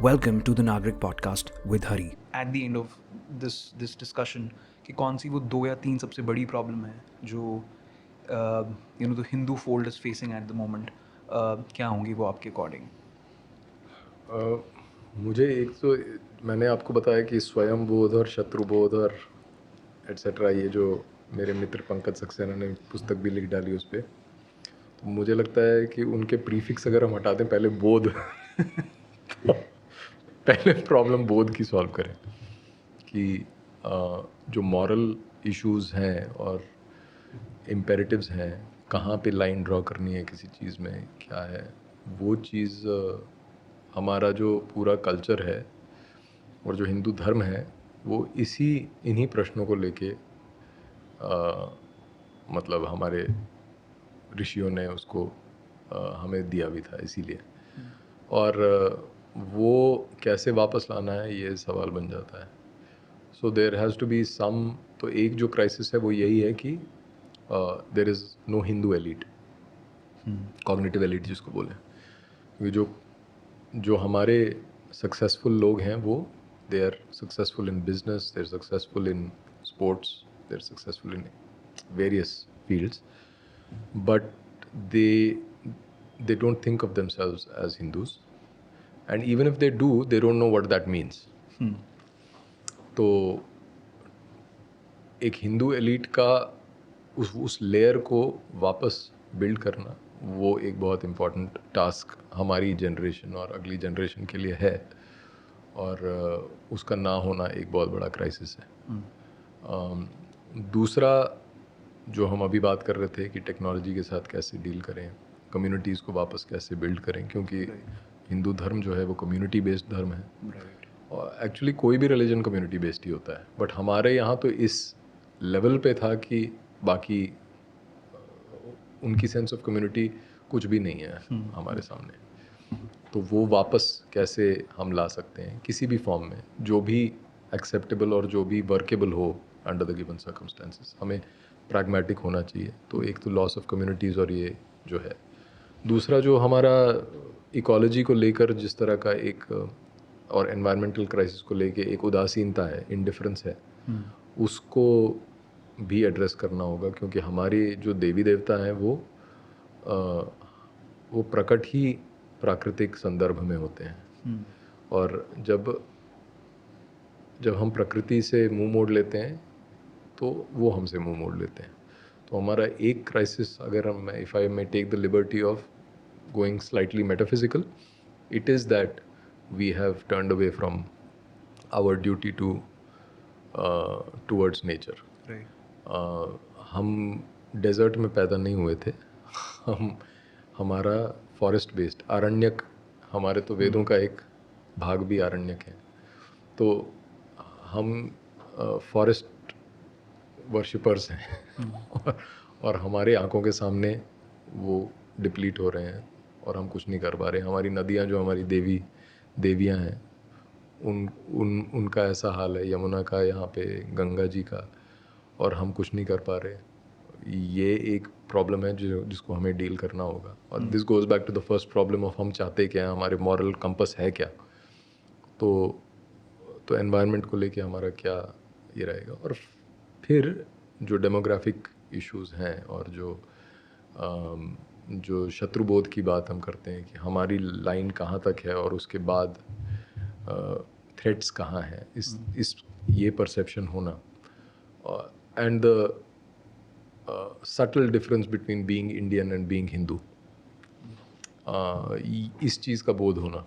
Welcome to the Nagrik podcast with Hari. at the end of this discussion कि कौन सी वो 2 या 3 सबसे बड़ी प्रॉब्लम है जो the Hindu fold is facing at the moment, क्या होंगी वो आपके अकॉर्डिंग? मुझे एक तो मैंने आपको बताया कि स्वयं बोध और शत्रु बोध और एट्सेट्रा, ये जो मेरे मित्र पंकज सक्सेना ने पुस्तक भी लिख डाली उस पर, तो मुझे लगता है कि उनके प्रीफिक्स अगर हम हटा दें पहले बोध तो पहले प्रॉब्लम बोध की सॉल्व करें कि जो मॉरल इश्यूज हैं और इम्पेरेटिव्स हैं, कहाँ पे लाइन ड्रॉ करनी है किसी चीज़ में, क्या है वो चीज़। हमारा जो पूरा कल्चर है और जो हिंदू धर्म है वो इन्हीं प्रश्नों को लेके मतलब हमारे ऋषियों ने उसको हमें दिया भी था, इसीलिए। और वो कैसे वापस लाना है ये सवाल बन जाता है। So there has to be some, तो एक जो क्राइसिस है वो यही है कि there is no Hindu elite, cognitive elite जिसको बोले, क्योंकि जो हमारे सक्सेसफुल लोग हैं वो they are successful in business, they are successful in sports, they are successful in various fields, but they don't think of themselves as Hindus, and even if they do, they don't know what that means. तो एक Hindu elite का उस layer को वापस build करना वो एक बहुत इम्पॉर्टेंट टास्क हमारी जनरेशन और अगली जनरेशन के लिए है, और उसका ना होना एक बहुत बड़ा क्राइसिस है। दूसरा जो हम अभी बात कर रहे थे कि टेक्नोलॉजी के साथ कैसे डील करें, कम्युनिटीज़ को वापस कैसे बिल्ड करें, क्योंकि हिंदू धर्म जो है वो कम्युनिटी बेस्ड धर्म है, और एक्चुअली कोई भी रिलीजन कम्युनिटी बेस्ड ही होता है, बट हमारे यहाँ तो इस लेवल पे था कि बाकी उनकी सेंस ऑफ कम्युनिटी कुछ भी नहीं है हमारे सामने। तो वो वापस कैसे हम ला सकते हैं किसी भी फॉर्म में, जो भी एक्सेप्टेबल और जो भी वर्केबल हो अंडर द गिवन सर्कमस्टेंसेस। हमें प्रैग्मेटिक होना चाहिए। तो एक तो लॉस ऑफ कम्युनिटीज़ और ये जो है, दूसरा जो हमारा इकोलॉजी को लेकर जिस तरह का एक और एनवायरमेंटल क्राइसिस को लेके एक उदासीनता है, इंडिफरेंस है, उसको भी एड्रेस करना होगा, क्योंकि हमारे जो देवी देवता हैं वो प्रकट ही प्राकृतिक संदर्भ में होते हैं, और जब हम प्रकृति से मुंह मोड़ लेते हैं तो वो हमसे मुंह मोड़ लेते हैं। तो हमारा एक क्राइसिस, अगर हम if I may take the liberty of going slightly metaphysical, it is that we have turned away from our duty towards nature. हम डेजर्ट में पैदा नहीं हुए थे, हमारा फॉरेस्ट बेस्ड आरण्यक, हमारे तो वेदों का एक भाग भी आरण्यक है। तो हम फॉरेस्ट वर्शिपर्स हैं और हमारे आंखों के सामने वो डिप्लीट हो रहे हैं और हम कुछ नहीं कर पा रहे। हमारी नदियाँ जो हमारी देवियाँ हैं उनका ऐसा हाल है, यमुना का, यहाँ पे गंगा जी का, और हम कुछ नहीं कर पा रहे। ये एक प्रॉब्लम है जिसको हमें डील करना होगा। और this goes back to the first problem of हम चाहते क्या हैं, हमारे मॉरल कंपस है क्या। तो एनवायरनमेंट को लेके हमारा क्या ये रहेगा। और फिर जो डेमोग्राफिक इश्यूज हैं और जो शत्रुबोध की बात हम करते हैं कि हमारी लाइन कहाँ तक है और उसके बाद थ्रेट्स कहाँ हैं, इस ये परसेप्शन होना, and the subtle difference between being Indian and being Hindu, इस चीज़ का बोध होना,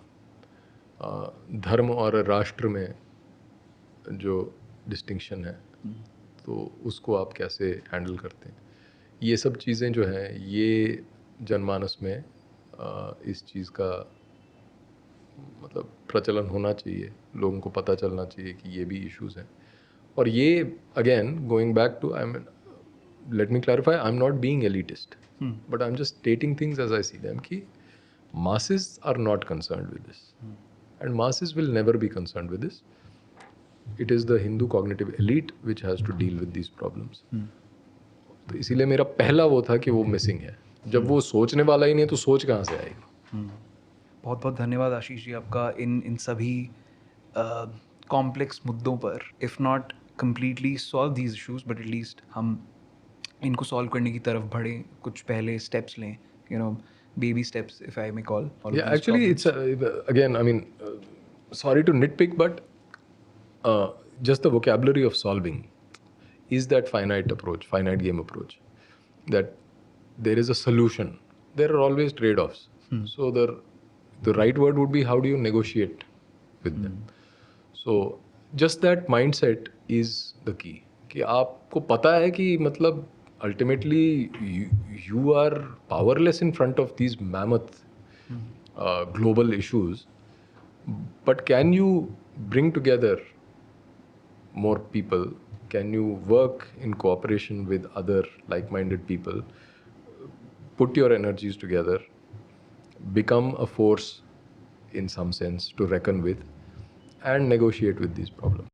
धर्म और राष्ट्र में जो डिस्टिंक्शन है तो उसको आप कैसे हैंडल करते हैं। ये सब चीज़ें जो हैं ये जनमानस में इस चीज़ का मतलब प्रचलन होना चाहिए, लोगों को पता चलना चाहिए कि ये भी इश्यूज़ हैं। और ये again going back to, I mean let me clarify, I am not being elitist, but I am just stating things as I see them कि masses are not concerned with this, and masses will never be concerned with this. It is the Hindu cognitive elite which has to deal with these problems. तो इसीलिए मेरा पहला वो था कि वो missing है। जब वो सोचने वाला ही नहीं तो सोच कहाँ से आएगी। बहुत बहुत धन्यवाद आशीष जी आपका इन सभी कॉम्प्लेक्स मुद्दों पर. If not completely solve these issues but at least हम इनको सॉल्व करने की तरफ बढ़ें, कुछ पहले स्टेप्स लें, baby steps, if I may call all of Yeah, these actually, problems. it's again, I mean, sorry to nitpick, but just the vocabulary of solving is that finite approach, finite game approach, that there is a solution. There are always trade-offs. So the right word would be, how do you negotiate with them? So just that mindset is the key. कि आपको पता है कि मतलब ultimately you are powerless in front of these mammoth global issues, but can you bring together more people? Can you work in cooperation with other like-minded people? Put your energies together, become a force in some sense to reckon with, and negotiate with these problems.